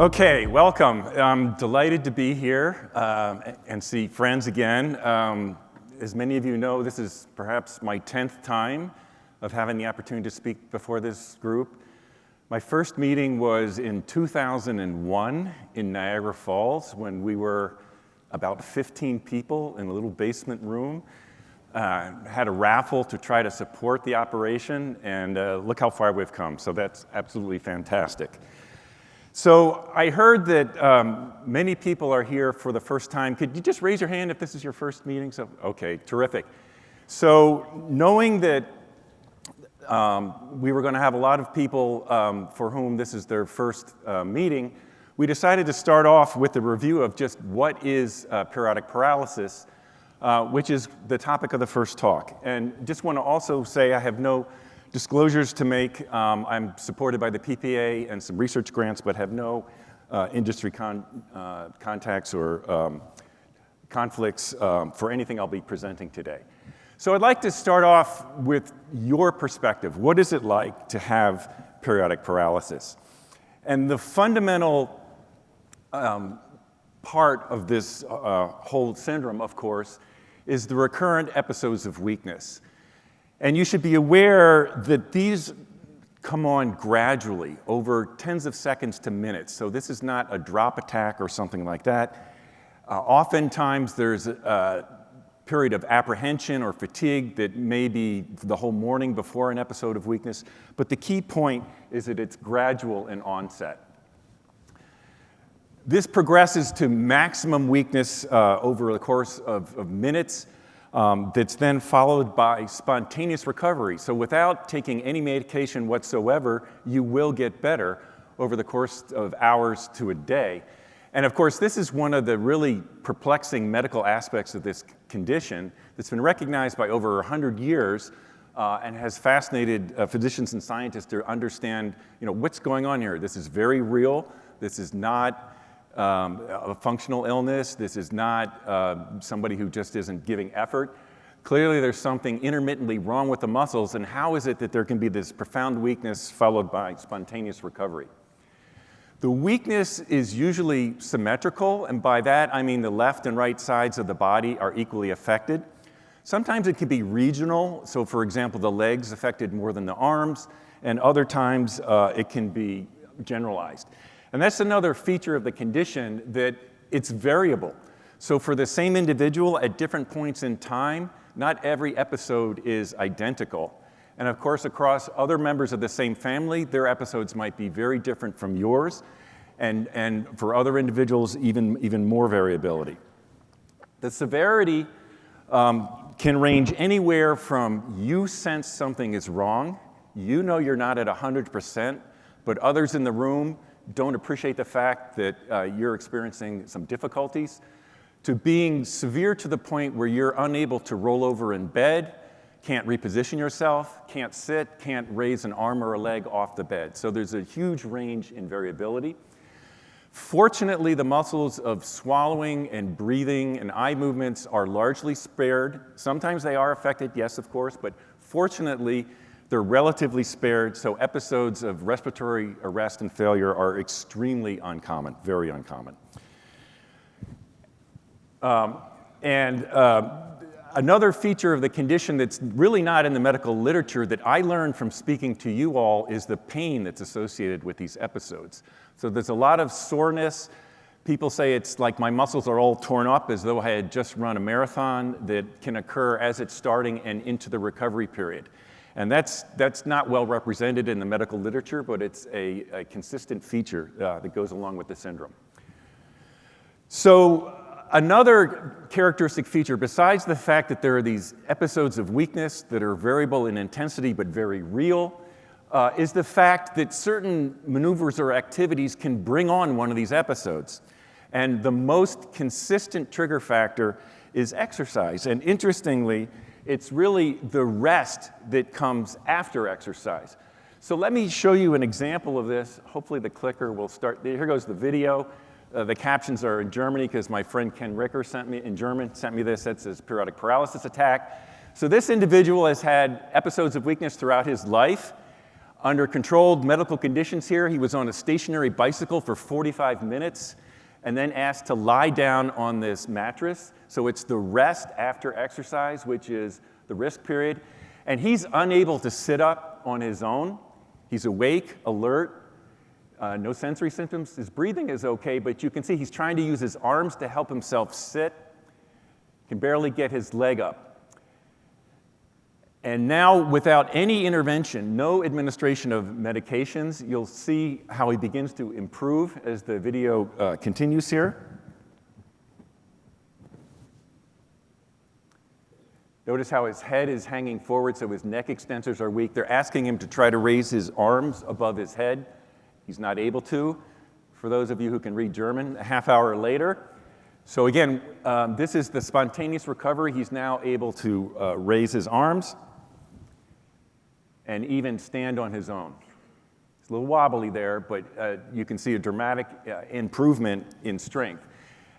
Okay, welcome. I'm delighted to be here and see friends again. As many of you know, this is perhaps my 10th time of having the opportunity to speak before this group. My first meeting was in 2001 in Niagara Falls when we were about 15 people in a little basement room. Had a raffle to try to support the operation, and look how far we've come. So that's absolutely fantastic. So I heard that many people are here for the first time. Could you just raise your hand if this is your first meeting? So, okay, terrific. So knowing that we were going to have a lot of people for whom this is their first meeting, we decided to start off with a review of just what is periodic paralysis, which is the topic of the first talk. And just want to also say I have no disclosures to make. I'm supported by the PPA and some research grants, but have no industry contacts or conflicts for anything I'll be presenting today. So I'd like to start off with your perspective. What is it like to have periodic paralysis? And the fundamental part of this whole syndrome, of course, is the recurrent episodes of weakness. And you should be aware that these come on gradually over tens of seconds to minutes. So this is not a drop attack or something like that. Oftentimes there's a period of apprehension or fatigue that may be the whole morning before an episode of weakness. But the key point is that it's gradual in onset. This progresses to maximum weakness over the course of minutes. That's then followed by spontaneous recovery. So without taking any medication whatsoever, you will get better over the course of hours to a day. And of course, this is one of the really perplexing medical aspects of this condition that's been recognized by over 100 years and has fascinated physicians and scientists to understand, what's going on here. This is very real. This is not a functional illness. This is not somebody who just isn't giving effort. Clearly, there's something intermittently wrong with the muscles, and how is it that there can be this profound weakness followed by spontaneous recovery? The weakness is usually symmetrical, and by that I mean the left and right sides of the body are equally affected. Sometimes it can be regional, so for example, the legs affected more than the arms, and other times it can be generalized. And that's another feature of the condition, that it's variable. So for the same individual at different points in time, not every episode is identical. And of course, across other members of the same family, their episodes might be very different from yours. And for other individuals, even more variability. The severity can range anywhere from you sense something is wrong, you know you're not at 100%, but others in the room don't appreciate the fact that you're experiencing some difficulties, to being severe to the point where you're unable to roll over in bed, can't reposition yourself, can't sit, can't raise an arm or a leg off the bed. So there's a huge range in variability. Fortunately, the muscles of swallowing and breathing and eye movements are largely spared. Sometimes they are affected, yes, of course, but fortunately, they're relatively spared, so episodes of respiratory arrest and failure are extremely uncommon, very uncommon. Another feature of the condition that's really not in the medical literature that I learned from speaking to you all is the pain that's associated with these episodes. So there's a lot of soreness. People say it's like my muscles are all torn up as though I had just run a marathon, that can occur as it's starting and into the recovery period. And that's not well represented in the medical literature, but it's a consistent feature that goes along with the syndrome. So another characteristic feature, besides the fact that there are these episodes of weakness that are variable in intensity but very real, is the fact that certain maneuvers or activities can bring on one of these episodes. And the most consistent trigger factor is exercise. And interestingly, it's really the rest that comes after exercise. So let me show you an example of this. Hopefully the clicker will start. Here goes the video. The captions are in Germany because my friend Ken Ricker sent me this. That says periodic paralysis attack. So this individual has had episodes of weakness throughout his life. Under controlled medical conditions here, he was on a stationary bicycle for 45 minutes and then asked to lie down on this mattress. So it's the rest after exercise, which is the risk period. And he's unable to sit up on his own. He's awake, alert, no sensory symptoms. His breathing is okay, but you can see he's trying to use his arms to help himself sit. Can barely get his leg up. And now, without any intervention, no administration of medications, you'll see how he begins to improve as the video continues here. Notice how his head is hanging forward, so his neck extensors are weak. They're asking him to try to raise his arms above his head. He's not able to. For those of you who can read German, a half hour later. So again, this is the spontaneous recovery. He's now able to raise his arms and even stand on his own. It's a little wobbly there, but you can see a dramatic improvement in strength.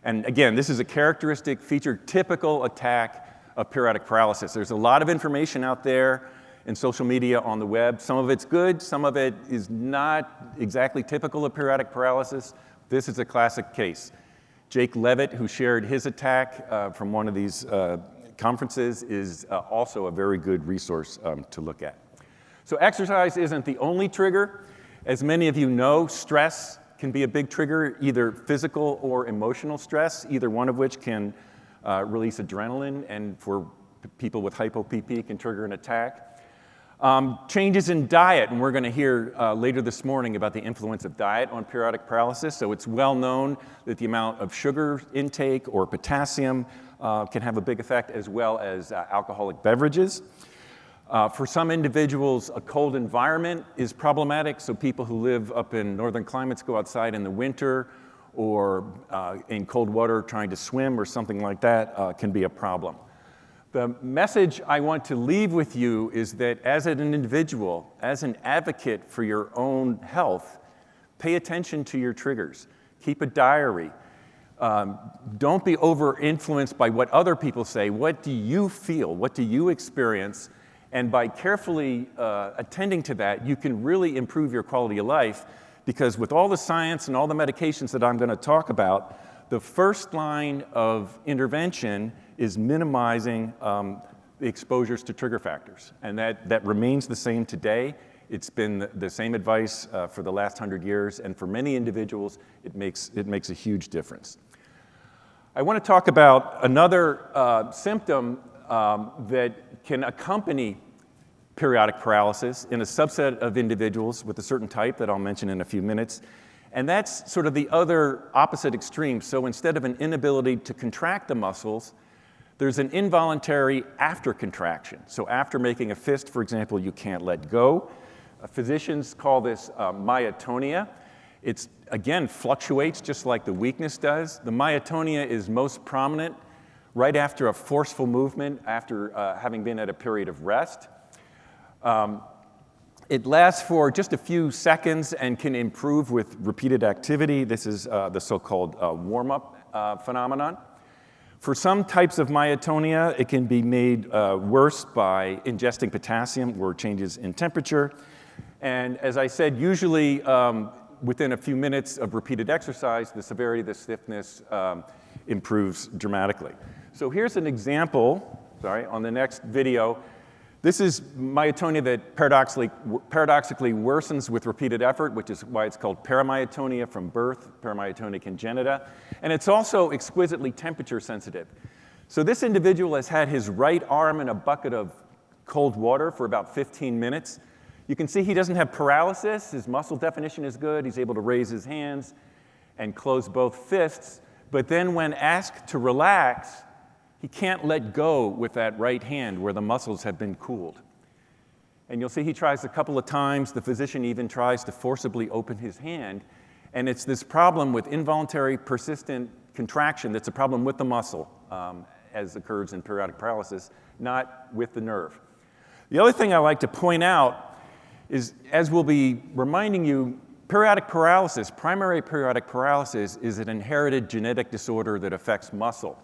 And again, this is a characteristic feature, typical attack of periodic paralysis. There's a lot of information out there in social media, on the web. Some of it's good, some of it is not exactly typical of periodic paralysis. This is a classic case. Jake Levitt, who shared his attack from one of these conferences, is also a very good resource to look at. So exercise isn't the only trigger. As many of you know, stress can be a big trigger, either physical or emotional stress, either one of which can release adrenaline, and for people with hypo-PP can trigger an attack. Changes in diet, and we're going to hear later this morning about the influence of diet on periodic paralysis. So it's well known that the amount of sugar intake or potassium can have a big effect, as well as alcoholic beverages. For some individuals, a cold environment is problematic, so people who live up in northern climates go outside in the winter, or in cold water trying to swim or something like that can be a problem. The message I want to leave with you is that as an individual, as an advocate for your own health, pay attention to your triggers. Keep a diary. Don't be over-influenced by what other people say. What do you feel? What do you experience? And by carefully attending to that, you can really improve your quality of life, because with all the science and all the medications that I'm going to talk about, the first line of intervention is minimizing the exposures to trigger factors. And that remains the same today. It's been the same advice for the last 100 years, and for many individuals, it makes a huge difference. I want to talk about another symptom that can accompany periodic paralysis in a subset of individuals with a certain type that I'll mention in a few minutes. And that's sort of the other opposite extreme. So instead of an inability to contract the muscles, there's an involuntary after contraction. So after making a fist, for example, you can't let go. Physicians call this myotonia. It's, again, fluctuates just like the weakness does. The myotonia is most prominent right after a forceful movement, after having been at a period of rest. It lasts for just a few seconds and can improve with repeated activity. This is the so-called warm-up phenomenon. For some types of myotonia, it can be made worse by ingesting potassium or changes in temperature. And as I said, usually within a few minutes of repeated exercise, the severity of the stiffness improves dramatically. So here's an example, on the next video. This is myotonia that paradoxically worsens with repeated effort, which is why it's called paramyotonia from birth, paramyotonia congenita. And it's also exquisitely temperature sensitive. So this individual has had his right arm in a bucket of cold water for about 15 minutes. You can see he doesn't have paralysis. His muscle definition is good. He's able to raise his hands and close both fists. But then when asked to relax, he can't let go with that right hand where the muscles have been cooled. And you'll see he tries a couple of times. The physician even tries to forcibly open his hand. And it's this problem with involuntary persistent contraction that's a problem with the muscle, as occurs in periodic paralysis, not with the nerve. The other thing I like to point out is, as we'll be reminding you, periodic paralysis, primary periodic paralysis, is an inherited genetic disorder that affects muscle.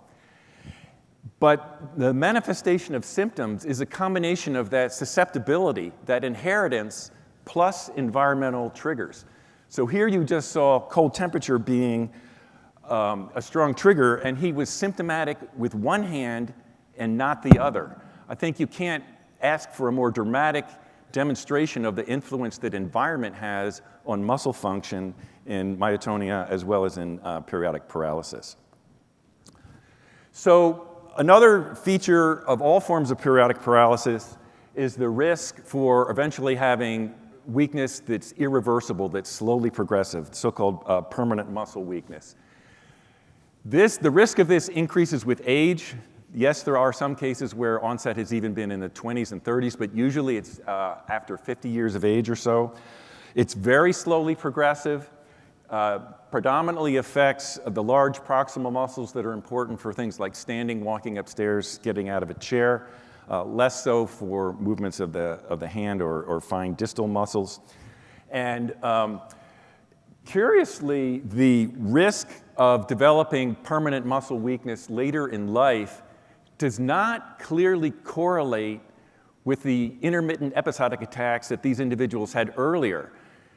But the manifestation of symptoms is a combination of that susceptibility, that inheritance, plus environmental triggers. So here you just saw cold temperature being a strong trigger, and he was symptomatic with one hand and not the other. I think you can't ask for a more dramatic demonstration of the influence that environment has on muscle function in myotonia as well as in periodic paralysis. So another feature of all forms of periodic paralysis is the risk for eventually having weakness that's irreversible, that's slowly progressive, so-called permanent muscle weakness. The risk of this increases with age. Yes, there are some cases where onset has even been in the 20s and 30s, but usually it's after 50 years of age or so. It's very slowly progressive, predominantly affects the large proximal muscles that are important for things like standing, walking upstairs, getting out of a chair, less so for movements of the hand or fine distal muscles. And curiously, the risk of developing permanent muscle weakness later in life does not clearly correlate with the intermittent episodic attacks that these individuals had earlier.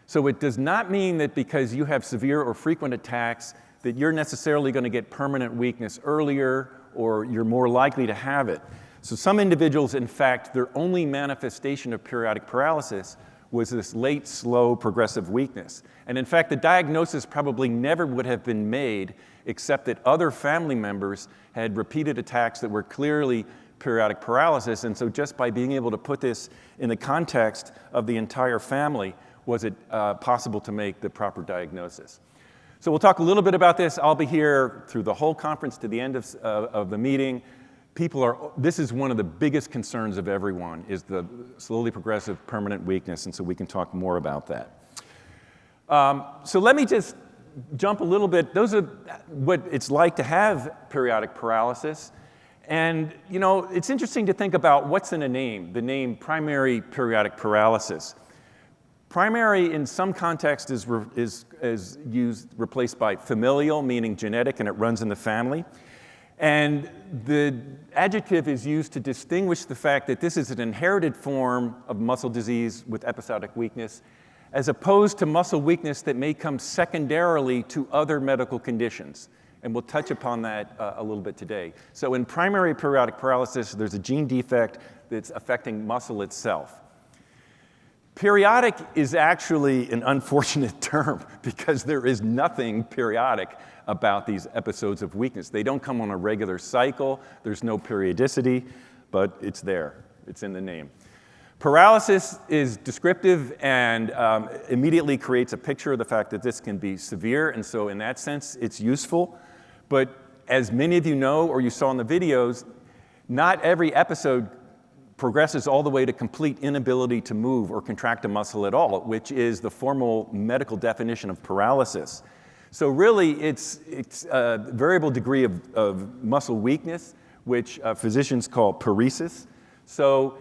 So it does not mean that because you have severe or frequent attacks that you're necessarily going to get permanent weakness earlier or you're more likely to have it. So some individuals, in fact, their only manifestation of periodic paralysis was this late, slow, progressive weakness. And in fact, the diagnosis probably never would have been made except that other family members had repeated attacks that were clearly periodic paralysis. And so just by being able to put this in the context of the entire family, was it possible to make the proper diagnosis. So we'll talk a little bit about this. I'll be here through the whole conference to the end of the meeting. This is one of the biggest concerns of everyone, is the slowly progressive permanent weakness, and so we can talk more about that. So let me just jump a little bit. Those are what it's like to have periodic paralysis. And, you know, it's interesting to think about what's in a name, the name primary periodic paralysis. Primary in some context is replaced by familial, meaning genetic, and it runs in the family. And the adjective is used to distinguish the fact that this is an inherited form of muscle disease with episodic weakness, as opposed to muscle weakness that may come secondarily to other medical conditions. And we'll touch upon that a little bit today. So in primary periodic paralysis, there's a gene defect that's affecting muscle itself. Periodic is actually an unfortunate term because there is nothing periodic about these episodes of weakness. They don't come on a regular cycle. There's no periodicity, but it's there. It's in the name. Paralysis is descriptive and immediately creates a picture of the fact that this can be severe, and so in that sense, it's useful. But as many of you know, or you saw in the videos, not every episode progresses all the way to complete inability to move or contract a muscle at all, which is the formal medical definition of paralysis. So really, it's a variable degree of muscle weakness, which physicians call paresis. So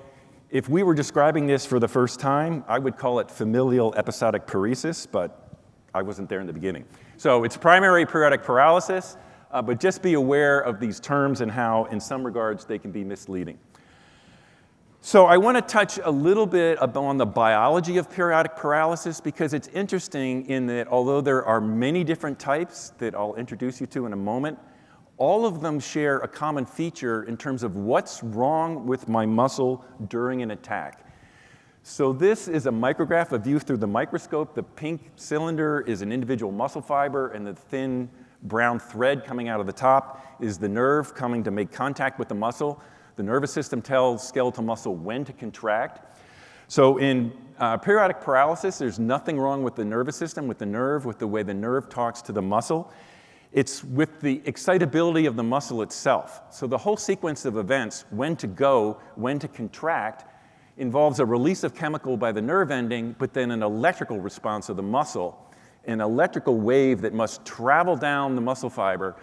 if we were describing this for the first time, I would call it familial episodic paresis, but I wasn't there in the beginning. So it's primary periodic paralysis, but just be aware of these terms and how, in some regards, they can be misleading. So I want to touch a little bit on the biology of periodic paralysis because it's interesting in that although there are many different types that I'll introduce you to in a moment, all of them share a common feature in terms of what's wrong with my muscle during an attack. So this is a micrograph, a view through the microscope. The pink cylinder is an individual muscle fiber, and the thin brown thread coming out of the top is the nerve coming to make contact with the muscle. The nervous system tells skeletal muscle when to contract. So in periodic paralysis, there's nothing wrong with the nervous system, with the nerve, with the way the nerve talks to the muscle. It's with the excitability of the muscle itself. So the whole sequence of events, when to go, when to contract, involves a release of chemical by the nerve ending, but then an electrical response of the muscle, an electrical wave that must travel down the muscle fiber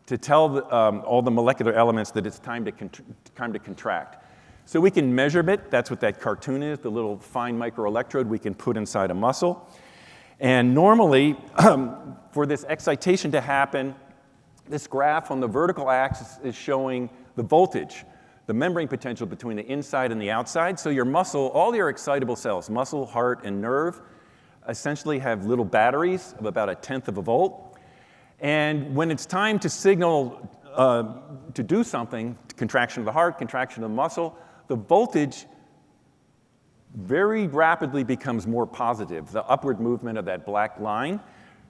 to tell all the molecular elements that it's time to contract. So we can measure it. That's what that cartoon is, the little fine microelectrode we can put inside a muscle. And normally, for this excitation to happen, this graph on the vertical axis is showing the voltage. the membrane potential between the inside and the outside. So your muscle, all your excitable cells, muscle, heart, and nerve, essentially have little batteries of about 1/10 of a volt. And when it's time to signal to do something, contraction of the heart, contraction of the muscle, the voltage very rapidly becomes more positive, the upward movement of that black line,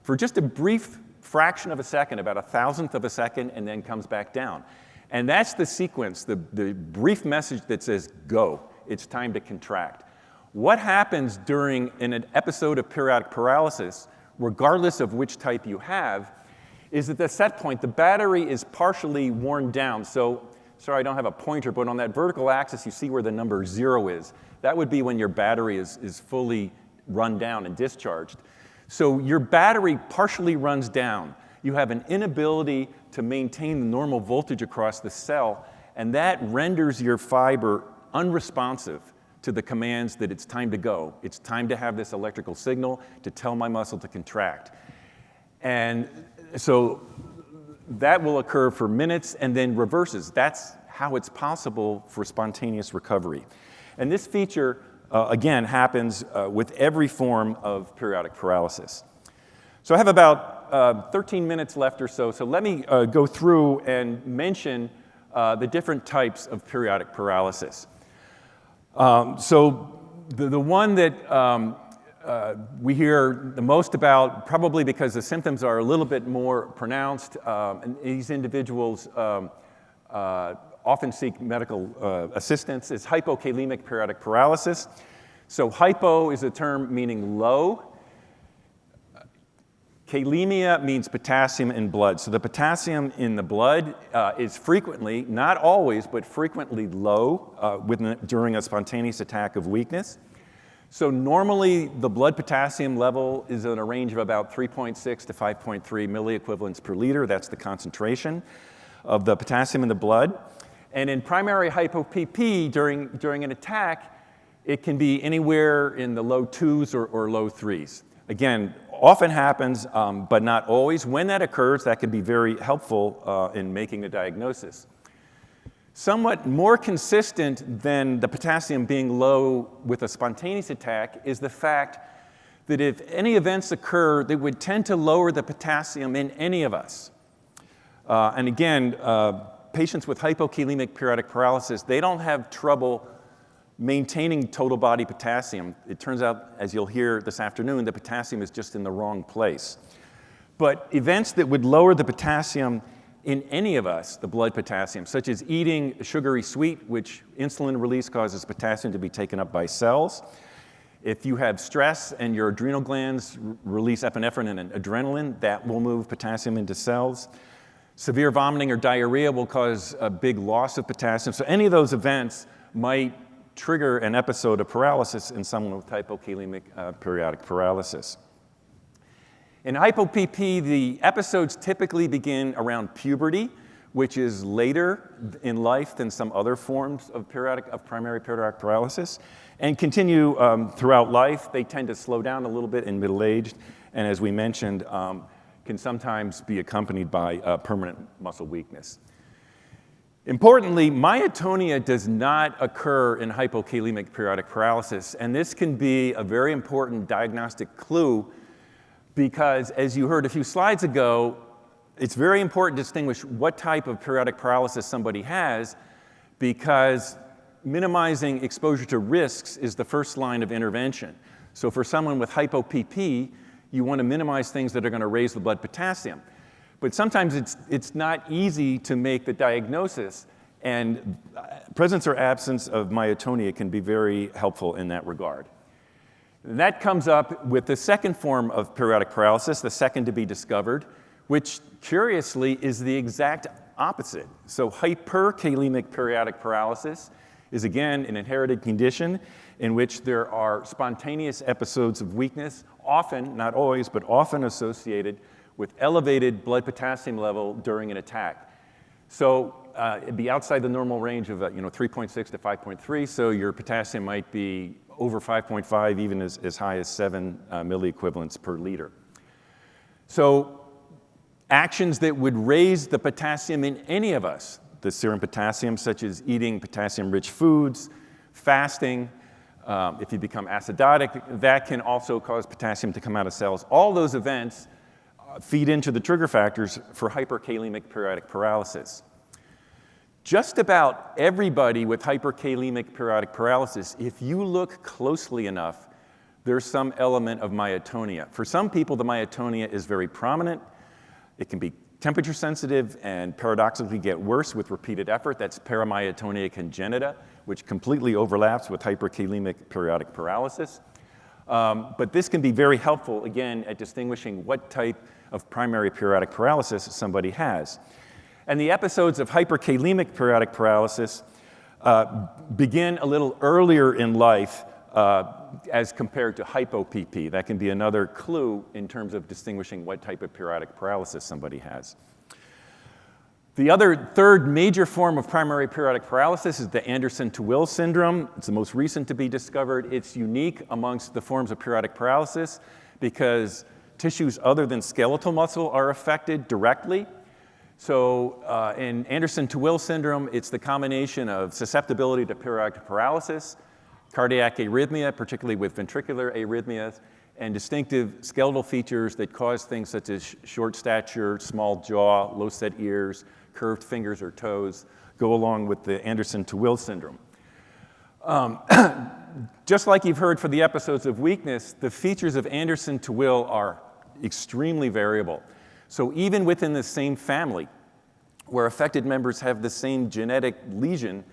for just a brief fraction of a second, about 1,000th of a second, and then comes back down. And that's the sequence, the brief message that says, go, it's time to contract. What happens during an episode of periodic paralysis, regardless of which type you have, is at the set point, the battery is partially worn down. So, sorry, I don't have a pointer, but on that vertical axis, you see where the number 0 is. That would be when your battery is fully run down and discharged. So your battery partially runs down. You have an inability to maintain the normal voltage across the cell, and that renders your fiber unresponsive to the commands that it's time to go. It's time to have this electrical signal to tell my muscle to contract. And so that will occur for minutes and then reverses. That's how it's possible for spontaneous recovery. And this feature, again, happens with every form of periodic paralysis. So I have about 13 minutes left or so. So let me go through and mention the different types of periodic paralysis. So the one that we hear the most about, probably because the symptoms are a little bit more pronounced, and these individuals often seek medical assistance, is hypokalemic periodic paralysis. So hypo is a term meaning low. Kalemia means potassium in blood. So the potassium in the blood is frequently, not always, but frequently low during a spontaneous attack of weakness. So normally the blood potassium level is in a range of about 3.6 to 5.3 milliequivalents per liter. That's the concentration of the potassium in the blood. And in primary hypo-PP during an attack, it can be anywhere in the low 2s or low 3s. Again, often happens, but not always. When that occurs, that can be very helpful in making the diagnosis. Somewhat more consistent than the potassium being low with a spontaneous attack is the fact that if any events occur that would tend to lower the potassium in any of us. And again, patients with hypokalemic periodic paralysis, they don't have trouble maintaining total body potassium. It turns out, as you'll hear this afternoon, the potassium is just in the wrong place. But events that would lower the potassium in any of us, the blood potassium, such as eating a sugary sweet, which insulin release causes potassium to be taken up by cells. If you have stress and your adrenal glands release epinephrine and adrenaline, that will move potassium into cells. Severe vomiting or diarrhea will cause a big loss of potassium. So any of those events might trigger an episode of paralysis in someone with hypokalemic periodic paralysis. In hypo-PP, the episodes typically begin around puberty, which is later in life than some other forms of primary periodic paralysis, and continue throughout life. They tend to slow down a little bit in middle-aged, and as we mentioned, can sometimes be accompanied by permanent muscle weakness. Importantly, myotonia does not occur in hypokalemic periodic paralysis, and this can be a very important diagnostic clue because, as you heard a few slides ago, it's very important to distinguish what type of periodic paralysis somebody has, because minimizing exposure to risks is the first line of intervention. So for someone with hypo-PP, you want to minimize things that are going to raise the blood potassium. But sometimes it's not easy to make the diagnosis, and presence or absence of myotonia can be very helpful in that regard. And that comes up with the second form of periodic paralysis, the second to be discovered, which curiously is the exact opposite. So hyperkalemic periodic paralysis is again an inherited condition in which there are spontaneous episodes of weakness, often, not always, but often associated with elevated blood potassium level during an attack. So it'd be outside the normal range of 3.6 to 5.3, so your potassium might be over 5.5, even as high as 7 milliequivalents per liter. So actions that would raise the potassium in any of us, the serum potassium, such as eating potassium-rich foods, fasting. If you become acidotic, that can also cause potassium to come out of cells. All those events feed into the trigger factors for hyperkalemic periodic paralysis. Just about everybody with hyperkalemic periodic paralysis, if you look closely enough, there's some element of myotonia. For some people, the myotonia is very prominent. It can be temperature sensitive and paradoxically get worse with repeated effort. That's paramyotonia congenita, which completely overlaps with hyperkalemic periodic paralysis. But this can be very helpful, again, at distinguishing what type of primary periodic paralysis somebody has. And the episodes of hyperkalemic periodic paralysis begin a little earlier in life as compared to hypo-PP. That can be another clue in terms of distinguishing what type of periodic paralysis somebody has. The third major form of primary periodic paralysis is the Anderson-Tawil syndrome. It's the most recent to be discovered. It's unique amongst the forms of periodic paralysis because tissues other than skeletal muscle are affected directly. So in Anderson-Tawil syndrome, it's the combination of susceptibility to periodic paralysis, cardiac arrhythmia, particularly with ventricular arrhythmias, and distinctive skeletal features that cause things such as short stature, small jaw, low-set ears, curved fingers or toes, go along with the Anderson-Tawil syndrome. Just like you've heard for the episodes of weakness, the features of Anderson-Tawil are extremely variable. So even within the same family, where affected members have the same genetic lesion,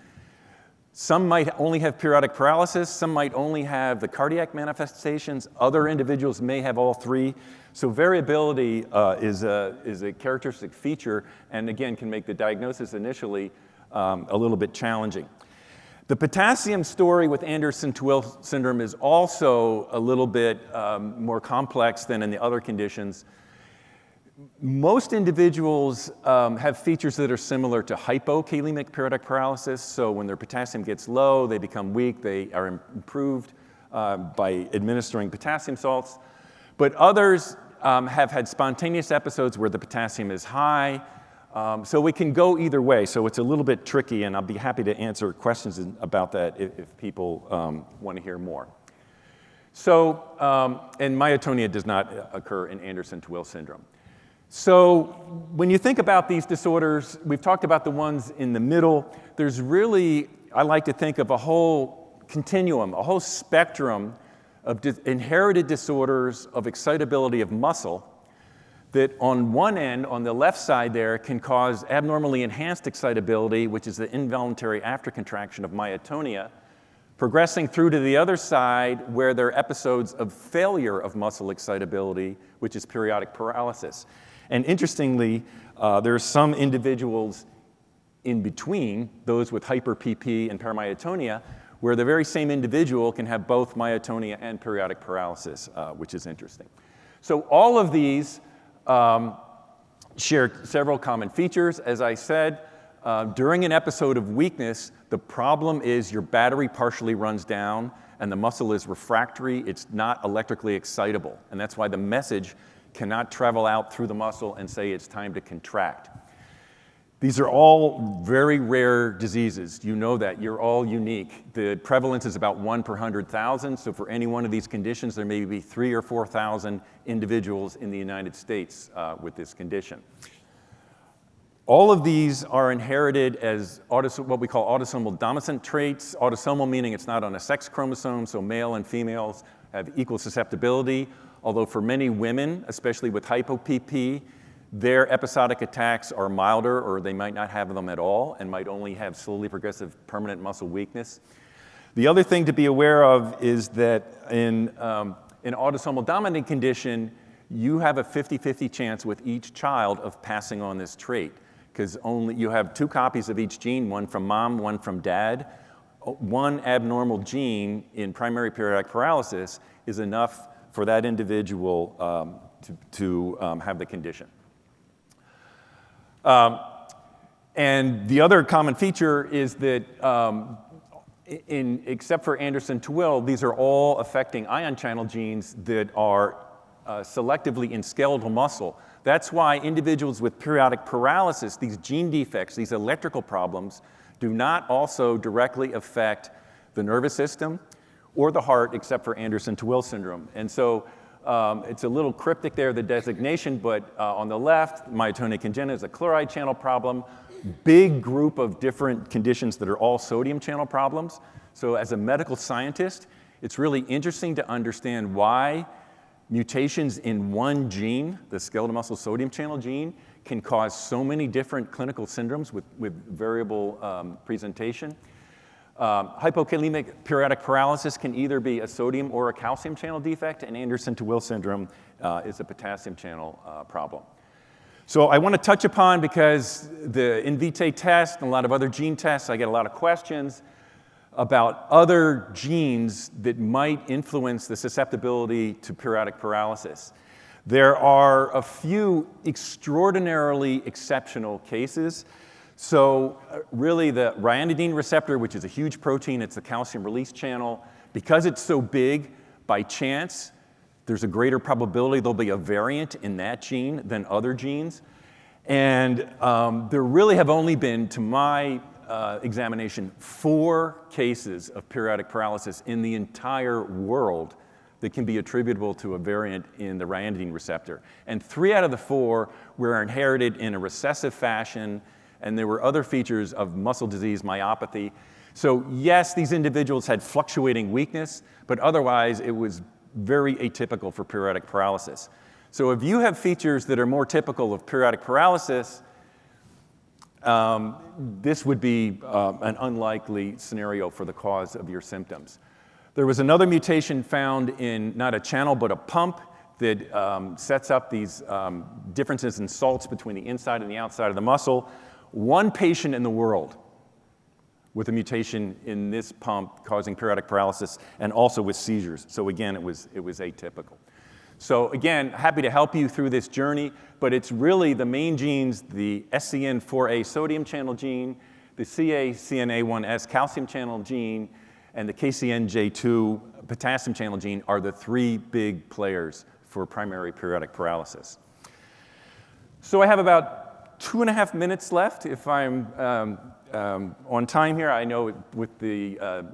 some might only have periodic paralysis, some might only have the cardiac manifestations, other individuals may have all three. So variability is a characteristic feature, and again, can make the diagnosis initially a little bit challenging. The potassium story with Anderson-Tawil syndrome is also a little bit more complex than in the other conditions. Most individuals have features that are similar to hypokalemic periodic paralysis. So when their potassium gets low, they become weak. They are improved by administering potassium salts. But others have had spontaneous episodes where the potassium is high. So we can go either way. So it's a little bit tricky, and I'll be happy to answer questions about that if people want to hear more. So, and myotonia does not occur in Anderson-Tawil syndrome. So when you think about these disorders, we've talked about the ones in the middle. There's really, I like to think of a whole continuum, a whole spectrum of inherited disorders of excitability of muscle that on one end, on the left side there, can cause abnormally enhanced excitability, which is the involuntary aftercontraction of myotonia, progressing through to the other side where there are episodes of failure of muscle excitability, which is periodic paralysis. And interestingly, there are some individuals in between, those with hyper-PP and paramyotonia, where the very same individual can have both myotonia and periodic paralysis, which is interesting. So all of these share several common features. As I said, during an episode of weakness, the problem is your battery partially runs down and the muscle is refractory. It's not electrically excitable. And that's why the message cannot travel out through the muscle and say it's time to contract. These are all very rare diseases. You know that. You're all unique. The prevalence is about 1 per 100,000. So for any one of these conditions, there may be 3,000 or 4,000 individuals in the United States with this condition. All of these are inherited as what we call autosomal dominant traits. Autosomal meaning it's not on a sex chromosome, so male and females have equal susceptibility. Although for many women, especially with hypo-PP, their episodic attacks are milder, or they might not have them at all and might only have slowly progressive permanent muscle weakness. The other thing to be aware of is that in an autosomal dominant condition, you have a 50-50 chance with each child of passing on this trait, because you have 2 copies of each gene, one from mom, one from dad. One abnormal gene in primary periodic paralysis is enough for that individual to have the condition. And the other common feature is that except for Anderson-Tawil, these are all affecting ion channel genes that are selectively in skeletal muscle. That's why individuals with periodic paralysis, these gene defects, these electrical problems, do not also directly affect the nervous system or the heart, except for Anderson-Tawil syndrome. And so it's a little cryptic there, the designation, but on the left, myotonia congenita is a chloride channel problem, big group of different conditions that are all sodium channel problems. So as a medical scientist, it's really interesting to understand why mutations in one gene, the skeletal muscle sodium channel gene, can cause so many different clinical syndromes with variable presentation. Hypokalemic periodic paralysis can either be a sodium or a calcium channel defect, and Anderson-Tawil syndrome is a potassium channel problem. So I want to touch upon, because the InVitae test and a lot of other gene tests, I get a lot of questions about other genes that might influence the susceptibility to periodic paralysis. There are a few extraordinarily exceptional cases. So really the ryanodine receptor, which is a huge protein, it's the calcium release channel, because it's so big, by chance, there's a greater probability there'll be a variant in that gene than other genes. And there really have only been, to my examination, 4 cases of periodic paralysis in the entire world that can be attributable to a variant in the ryanodine receptor. And 3 out of the 4 were inherited in a recessive fashion, and there were other features of muscle disease, myopathy. So yes, these individuals had fluctuating weakness, but otherwise it was very atypical for periodic paralysis. So if you have features that are more typical of periodic paralysis, this would be an unlikely scenario for the cause of your symptoms. There was another mutation found in not a channel but a pump that sets up these differences in salts between the inside and the outside of the muscle. One patient in the world with a mutation in this pump causing periodic paralysis and also with seizures. So again, it was atypical. So again, happy to help you through this journey, but it's really the main genes, the SCN4A sodium channel gene, the CA-CNA1S calcium channel gene, and the KCNJ2 potassium channel gene are the 3 big players for primary periodic paralysis. So I have about 2.5 minutes left if I'm on time here. I know with the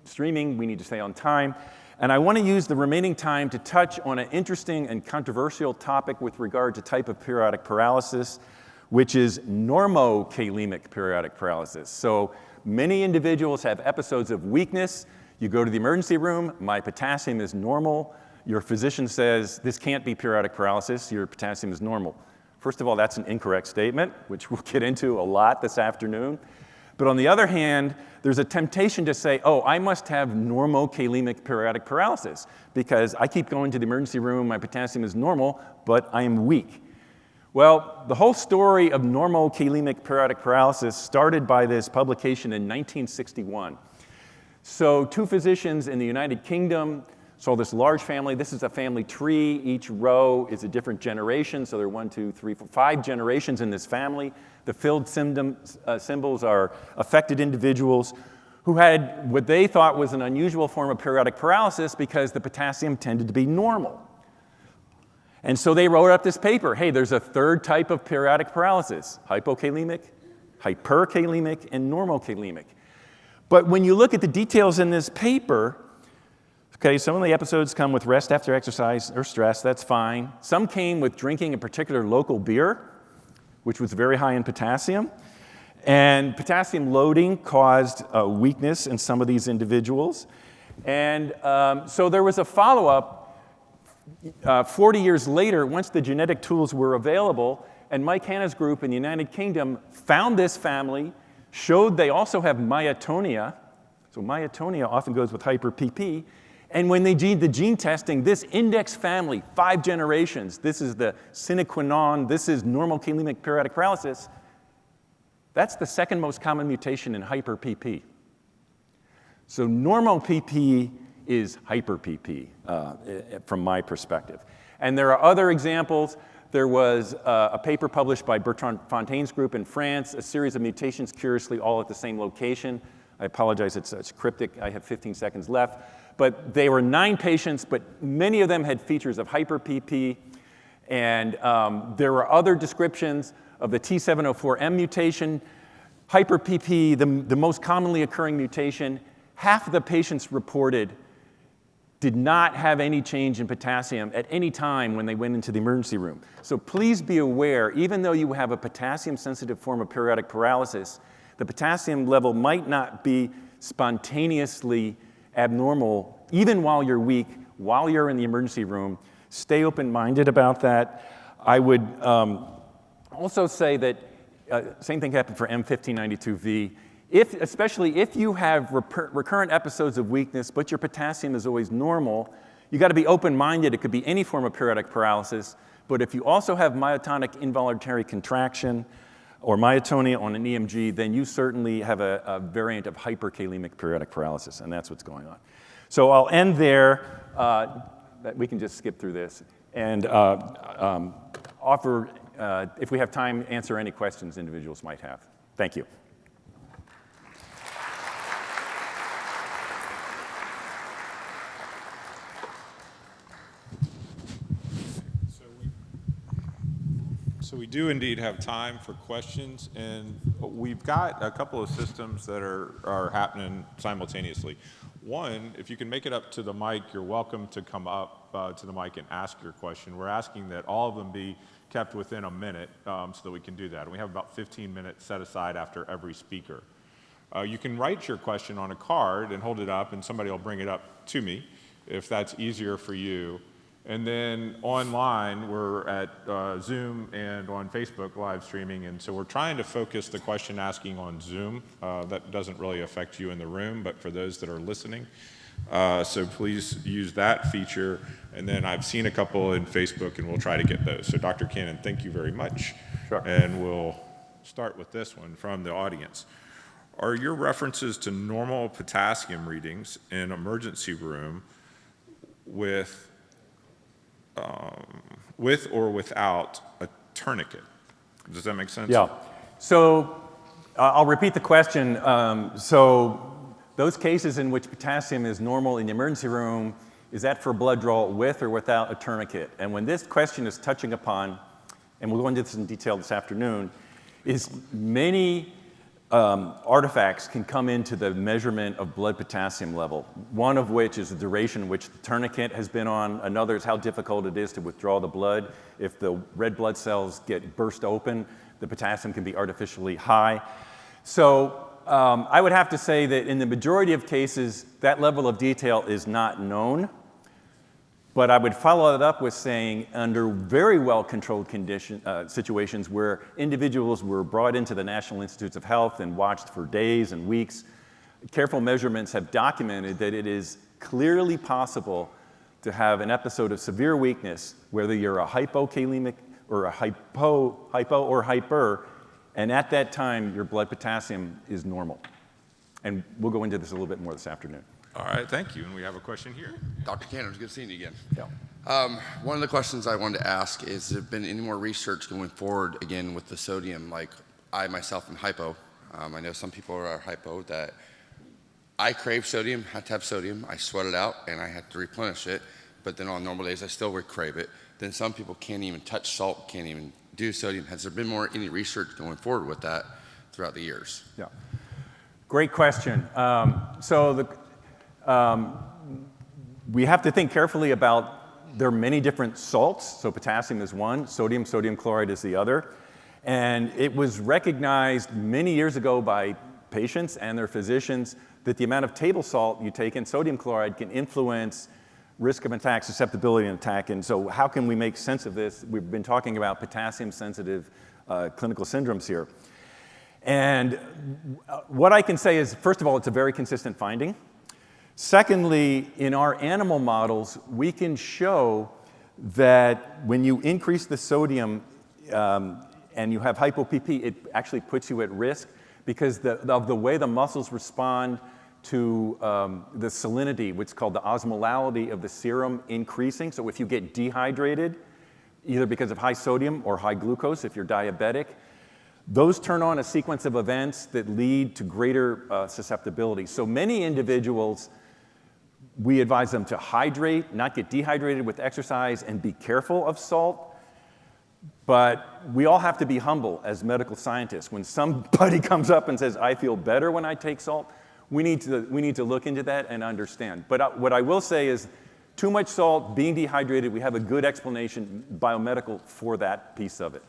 streaming, we need to stay on time. And I want to use the remaining time to touch on an interesting and controversial topic with regard to type of periodic paralysis, which is normokalemic periodic paralysis. So many individuals have episodes of weakness. You go to the emergency room, my potassium is normal. Your physician says, this can't be periodic paralysis, your potassium is normal. First of all, that's an incorrect statement, which we'll get into a lot this afternoon. But on the other hand, there's a temptation to say, oh, I must have normokalemic periodic paralysis because I keep going to the emergency room, my potassium is normal, but I am weak. Well, the whole story of normokalemic periodic paralysis started by this publication in 1961. So 2 physicians in the United Kingdom saw this large family. This is a family tree. Each row is a different generation. So there are 1, 2, 3, 4, 5 generations in this family. The filled symbols are affected individuals who had what they thought was an unusual form of periodic paralysis because the potassium tended to be normal. And so they wrote up this paper. Hey, there's a 3rd type of periodic paralysis, hypokalemic, hyperkalemic, and normokalemic. But when you look at the details in this paper, okay, some of the episodes come with rest after exercise or stress, that's fine. Some came with drinking a particular local beer, which was very high in potassium. And potassium loading caused weakness in some of these individuals. And so there was a follow-up 40 years later, once the genetic tools were available, and Mike Hanna's group in the United Kingdom found this family, showed they also have myotonia. So myotonia often goes with hyper-PP. And when they did the gene testing, this index family, 5 generations, this is the sine qua non, this is normokalemic periodic paralysis, that's the 2nd most common mutation in hyper-PP. So normal-PP is hyper-PP from my perspective. And there are other examples. There was a paper published by Bertrand Fontaine's group in France, a series of mutations curiously all at the same location. I apologize, it's cryptic. I have 15 seconds left. But they were 9 patients, but many of them had features of hyper-PP. And there are other descriptions of the T704M mutation. Hyper-PP, the most commonly occurring mutation, half of the patients reported did not have any change in potassium at any time when they went into the emergency room. So please be aware, even though you have a potassium-sensitive form of periodic paralysis, the potassium level might not be spontaneously abnormal, even while you're weak, while you're in the emergency room. Stay open-minded about that. I would also say that same thing happened for M1592V. Especially if you have recurrent episodes of weakness, but your potassium is always normal, you got to be open-minded. It could be any form of periodic paralysis. But if you also have myotonic involuntary contraction or myotonia on an EMG, then you certainly have a variant of hyperkalemic periodic paralysis, and that's what's going on. So I'll end there. We can just skip through this and offer, if we have time, answer any questions individuals might have. Thank you. So we do indeed have time for questions, and we've got a couple of systems that are happening simultaneously. One, if you can make it up to the mic, you're welcome to come up to the mic and ask your question. We're asking that all of them be kept within a minute so that we can do that. And we have about 15 minutes set aside after every speaker. You can write your question on a card and hold it up, and somebody will bring it up to me if that's easier for you. And then online, we're at Zoom and on Facebook live streaming, and so we're trying to focus the question asking on Zoom. That doesn't really affect you in the room, but for those that are listening. So please use that feature, and then I've seen a couple in Facebook, and we'll try to get those. So Dr. Cannon, thank you very much. Sure. And we'll start with this one from the audience. Are your references to normal potassium readings in emergency room with or without a tourniquet? Does that make sense? Yeah. So I'll repeat the question. So those cases in which potassium is normal in the emergency room, is that for blood draw with or without a tourniquet? And when this question is touching upon, and we'll go into this in detail this afternoon, is many artifacts can come into the measurement of blood potassium level, one of which is the duration in which the tourniquet has been on. Another is how difficult it is to withdraw the blood. If the red blood cells get burst open, the potassium can be artificially high. So I would have to say that in the majority of cases, that level of detail is not known. But I would follow it up with saying under very well-controlled situations where individuals were brought into the National Institutes of Health and watched for days and weeks, careful measurements have documented that it is clearly possible to have an episode of severe weakness, whether you're a hypokalemic or a hypo or hyper, and at that time your blood potassium is normal. And we'll go into this a little bit more this afternoon. All right, thank you. And we have a question here. Dr. Cannon, it's good seeing you again. Yeah. One of the questions I wanted to ask is, has there been any more research going forward, again, with the sodium? Like, I myself am hypo. I know some people are hypo that I crave sodium, had to have sodium. I sweat it out, and I have to replenish it. But then on normal days, I still would crave it. Then some people can't even touch salt, can't even do sodium. Has there been any research going forward with that throughout the years? Yeah. Great question. We have to think carefully about, there are many different salts, so potassium is one, sodium chloride is the other. And it was recognized many years ago by patients and their physicians that the amount of table salt you take in sodium chloride can influence risk of attack, susceptibility and attack. And so how can we make sense of this? We've been talking about potassium-sensitive clinical syndromes here. And what I can say is, first of all, it's a very consistent finding. Secondly, in our animal models, we can show that when you increase the sodium and you have hypo-PP, it actually puts you at risk because of the way the muscles respond to the salinity, which is called the osmolality of the serum increasing. So if you get dehydrated, either because of high sodium or high glucose, if you're diabetic, those turn on a sequence of events that lead to greater susceptibility. So many individuals, we advise them to hydrate, not get dehydrated with exercise, and be careful of salt. But we all have to be humble as medical scientists. When somebody comes up and says, I feel better when I take salt, we need to look into that and understand. But what I will say is, too much salt, being dehydrated, we have a good explanation, biomedical, for that piece of it.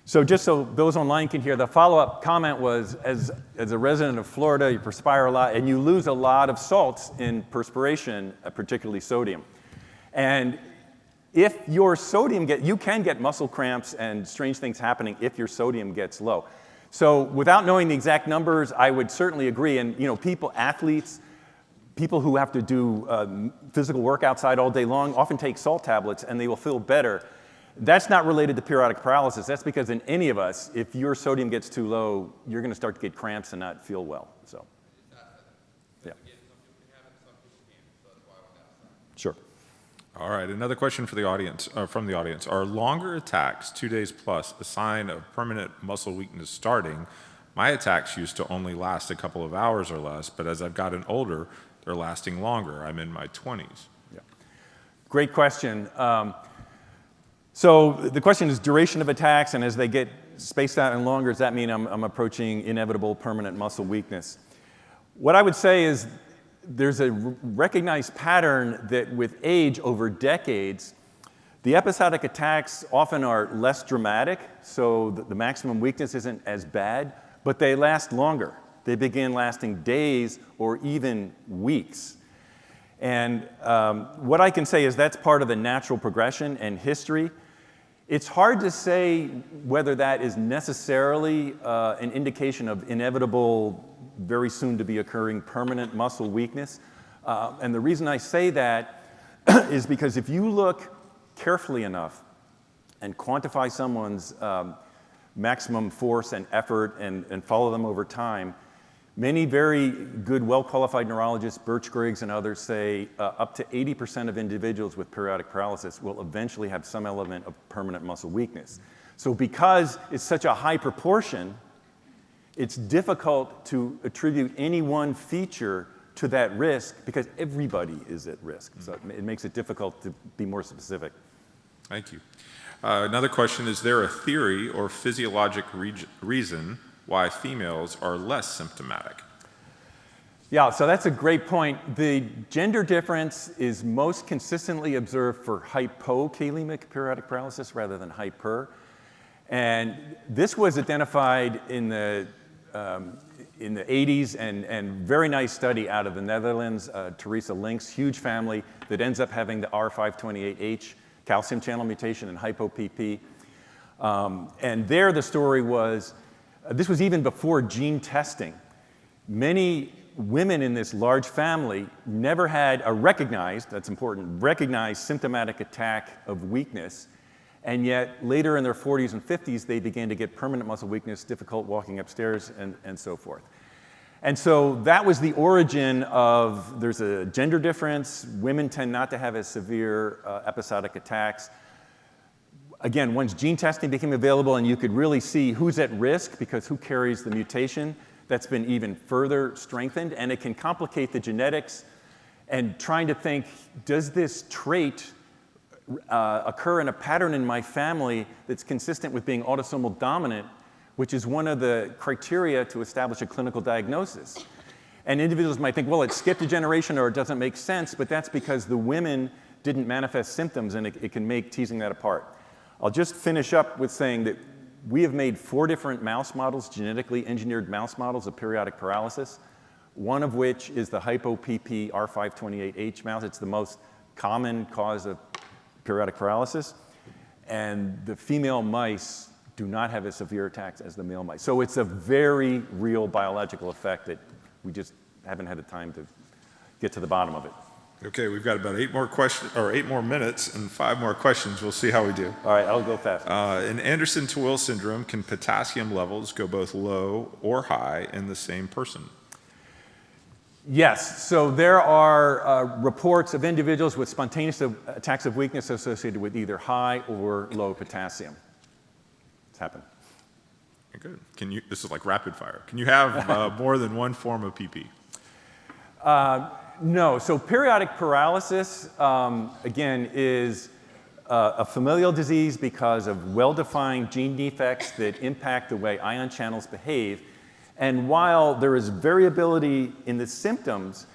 So just so those online can hear, the follow-up comment was, as a resident of Florida, you perspire a lot, and you lose a lot of salts in perspiration, particularly sodium. And if your sodium you can get muscle cramps and strange things happening if your sodium gets low. So without knowing the exact numbers, I would certainly agree. And athletes, people who have to do physical work outside all day long often take salt tablets, and they will feel better. That's not related to periodic paralysis. That's because in any of us, if your sodium gets too low, you're going to start to get cramps and not feel well. So, yeah. Sure. All right, another question for the audience, from the audience. Are longer attacks, 2 days plus, a sign of permanent muscle weakness starting? My attacks used to only last a couple of hours or less, but as I've gotten older, they're lasting longer. I'm in my 20s. Yeah. Great question. So the question is duration of attacks, and as they get spaced out and longer, does that mean I'm approaching inevitable permanent muscle weakness? What I would say is there's a recognized pattern that with age over decades, the episodic attacks often are less dramatic, so the maximum weakness isn't as bad, but they last longer. They begin lasting days or even weeks. And what I can say is that's part of the natural progression and history. It's hard to say whether that is necessarily an indication of inevitable, very soon to be occurring permanent muscle weakness. And the reason I say that is because if you look carefully enough and quantify someone's maximum force and effort and follow them over time, many very good, well-qualified neurologists, Birch Griggs and others, say up to 80% of individuals with periodic paralysis will eventually have some element of permanent muscle weakness. So because it's such a high proportion, it's difficult to attribute any one feature to that risk because everybody is at risk. So it makes it difficult to be more specific. Thank you. Another question, is there a theory or physiologic reason why females are less symptomatic? Yeah, so that's a great point. The gender difference is most consistently observed for hypokalemic periodic paralysis rather than hyper. And this was identified in the 80s and very nice study out of the Netherlands. Teresa Link's huge family that ends up having the R528H calcium channel mutation in hypo-PP. And there the story was, this was even before gene testing. Many women in this large family never had a recognized, that's important, recognized symptomatic attack of weakness. And yet later in their 40s and 50s, they began to get permanent muscle weakness, difficult walking upstairs, and so forth. And so that was the origin of, there's a gender difference. Women tend not to have as severe episodic attacks. Again, once gene testing became available and you could really see who's at risk because who carries the mutation, that's been even further strengthened. And it can complicate the genetics and trying to think, does this trait occur in a pattern in my family that's consistent with being autosomal dominant, which is one of the criteria to establish a clinical diagnosis. And individuals might think, well, it skipped a generation or it doesn't make sense, but that's because the women didn't manifest symptoms, and it can make teasing that apart. I'll just finish up with saying that we have made 4 different mouse models, genetically engineered mouse models of periodic paralysis, one of which is the hypo-PP R528H mouse. It's the most common cause of periodic paralysis. And the female mice do not have as severe attacks as the male mice. So it's a very real biological effect that we just haven't had the time to get to the bottom of it. Okay, we've got about 8 more minutes and 5 more questions. We'll see how we do. All right, I'll go fast. In Anderson-Tawil syndrome, can potassium levels go both low or high in the same person? Yes, so there are reports of individuals with spontaneous attacks of weakness associated with either high or low potassium. It's happened. Okay, good. This is like rapid fire. Can you have more than one form of PP? No, so periodic paralysis, again, is a familial disease because of well-defined gene defects that impact the way ion channels behave. And while there is variability in the symptoms,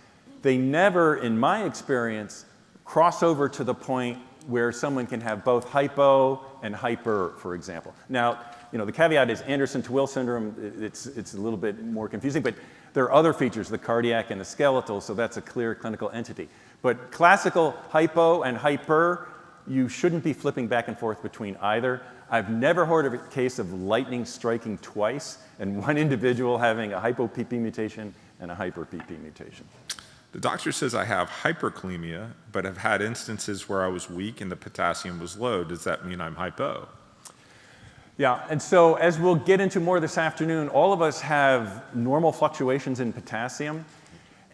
they never, in my experience, cross over to the point where someone can have both hypo and hyper, for example. Now, the caveat is Anderson-Tawil syndrome, it's a little bit more confusing, but there are other features, the cardiac and the skeletal, so that's a clear clinical entity. But classical hypo and hyper, you shouldn't be flipping back and forth between either. I've never heard of a case of lightning striking twice and one individual having a hypo-PP mutation and a hyper-PP mutation. The doctor says I have hyperkalemia, but have had instances where I was weak and the potassium was low. Does that mean I'm hypo? Yeah, and so as we'll get into more this afternoon, all of us have normal fluctuations in potassium.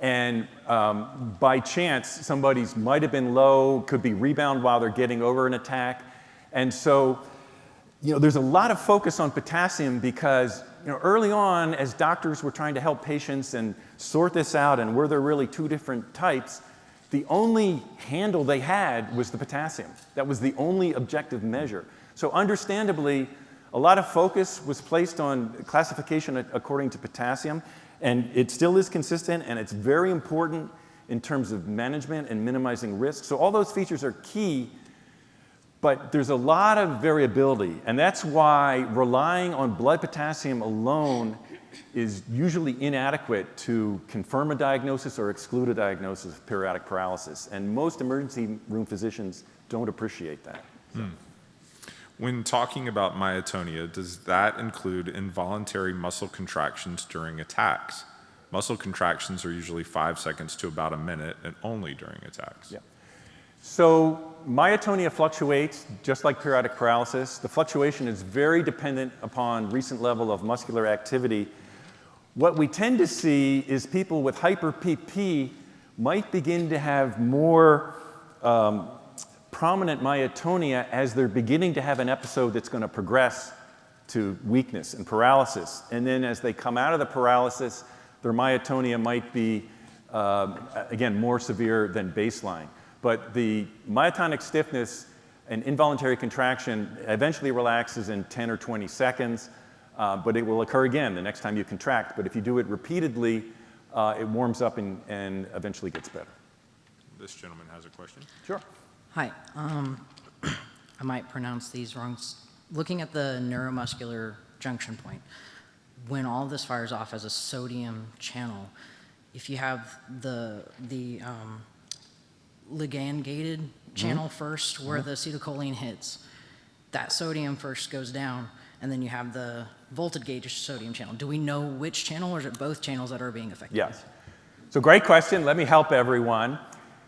And by chance, somebody's might have been low, could be rebound while they're getting over an attack. And so, there's a lot of focus on potassium because, early on, as doctors were trying to help patients and sort this out and were there really two different types, the only handle they had was the potassium. That was the only objective measure. So understandably, a lot of focus was placed on classification according to potassium, and it still is consistent, and it's very important in terms of management and minimizing risk. So all those features are key, but there's a lot of variability, and that's why relying on blood potassium alone is usually inadequate to confirm a diagnosis or exclude a diagnosis of periodic paralysis, and most emergency room physicians don't appreciate that. So. When talking about myotonia, does that include involuntary muscle contractions during attacks? Muscle contractions are usually 5 seconds to about a minute and only during attacks. Yeah. So myotonia fluctuates just like periodic paralysis. The fluctuation is very dependent upon recent level of muscular activity. What we tend to see is people with hyper-PP might begin to have more prominent myotonia as they're beginning to have an episode that's going to progress to weakness and paralysis. And then as they come out of the paralysis, their myotonia might be, again, more severe than baseline. But the myotonic stiffness and involuntary contraction eventually relaxes in 10 or 20 seconds, but it will occur again the next time you contract. But if you do it repeatedly, it warms up and eventually gets better. This gentleman has a question. Sure. Hi. I might pronounce these wrong. Looking at the neuromuscular junction point, when all this fires off as a sodium channel, if you have the ligand-gated channel first, where the acetylcholine hits, that sodium first goes down, and then you have the voltage-gated sodium channel. Do we know which channel, or is it both channels that are being affected? Yes. So great question. Let me help everyone.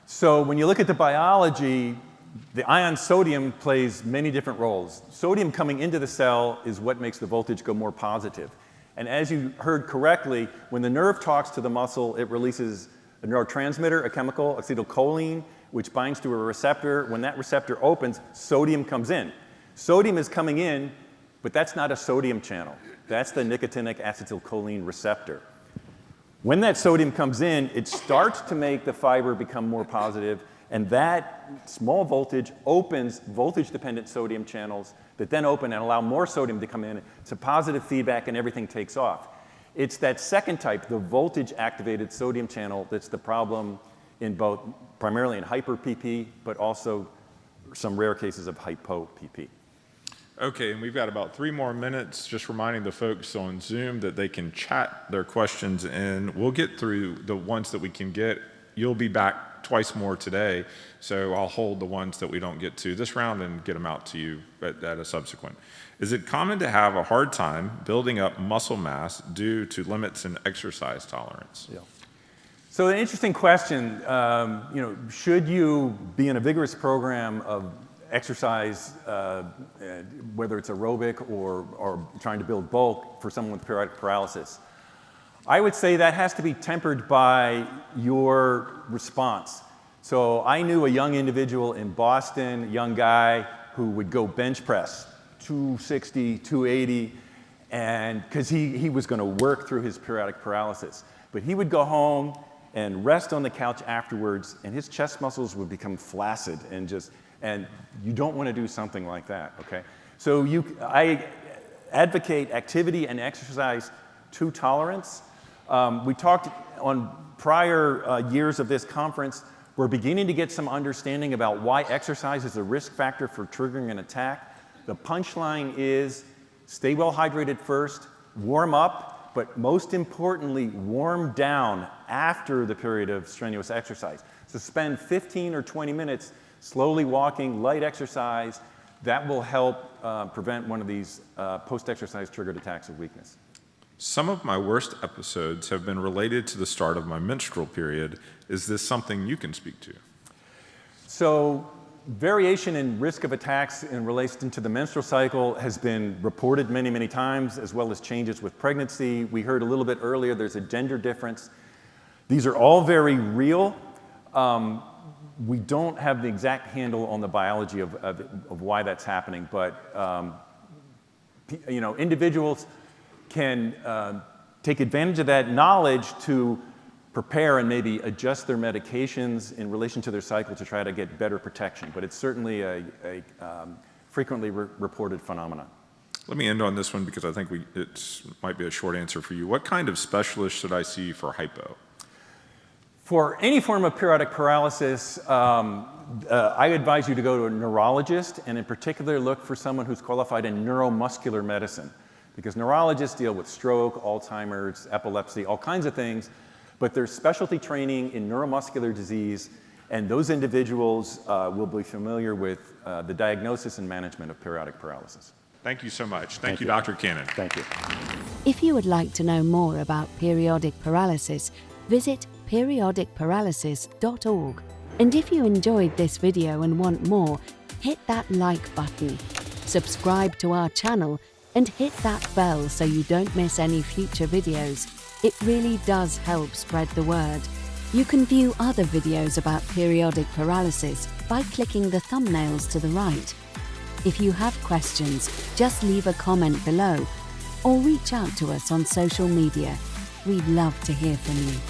So when you look at the biology, the ion sodium plays many different roles. Sodium coming into the cell is what makes the voltage go more positive. And as you heard correctly, when the nerve talks to the muscle, it releases a neurotransmitter, a chemical, acetylcholine, which binds to a receptor. When that receptor opens, sodium comes in. Sodium is coming in, but that's not a sodium channel. That's the nicotinic acetylcholine receptor. When that sodium comes in, it starts to make the fiber become more positive, and that small voltage opens voltage-dependent sodium channels that then open and allow more sodium to come in. It's a positive feedback, and everything takes off. It's that second type, the voltage-activated sodium channel, that's the problem in both, primarily in hyper-PP, but also some rare cases of hypo-PP. Okay, and we've got about 3 more minutes. Just reminding the folks on Zoom that they can chat their questions in. We'll get through the ones that we can get. You'll be back twice more today, so I'll hold the ones that we don't get to this round and get them out to you at a subsequent. Is it common to have a hard time building up muscle mass due to limits in exercise tolerance? Yeah. So an interesting question. Should you be in a vigorous program of exercise, whether it's aerobic or trying to build bulk for someone with periodic paralysis? I would say that has to be tempered by your response. So I knew a young individual in Boston, a young guy who would go bench press, 260, 280, and because he was going to work through his periodic paralysis. But he would go home and rest on the couch afterwards, and his chest muscles would become flaccid and you don't want to do something like that, okay? So I advocate activity and exercise to tolerance. We talked on prior years of this conference, we're beginning to get some understanding about why exercise is a risk factor for triggering an attack. The punchline is stay well hydrated first, warm up, but most importantly, warm down after the period of strenuous exercise. So spend 15 or 20 minutes slowly walking, light exercise. That will help prevent one of these post-exercise triggered attacks of weakness. Some of my worst episodes have been related to the start of my menstrual period. Is this something you can speak to? So variation in risk of attacks in relation to the menstrual cycle has been reported many, many times, as well as changes with pregnancy. We heard a little bit earlier there's a gender difference. These are all very real. We don't have the exact handle on the biology of why that's happening, but individuals can take advantage of that knowledge to prepare and maybe adjust their medications in relation to their cycle to try to get better protection. But it's certainly a frequently reported phenomenon. Let me end on this one because I think it might be a short answer for you. What kind of specialist should I see for hypo? For any form of periodic paralysis, I advise you to go to a neurologist, and in particular look for someone who's qualified in neuromuscular medicine, because neurologists deal with stroke, Alzheimer's, epilepsy, all kinds of things, but there's specialty training in neuromuscular disease, and those individuals will be familiar with the diagnosis and management of periodic paralysis. Thank you so much. Thank you, Dr. Cannon. Thank you. If you would like to know more about periodic paralysis, visit periodicparalysis.org. And if you enjoyed this video and want more, hit that like button, subscribe to our channel, and hit that bell so you don't miss any future videos. It really does help spread the word. You can view other videos about periodic paralysis by clicking the thumbnails to the right. If you have questions, just leave a comment below or reach out to us on social media. We'd love to hear from you.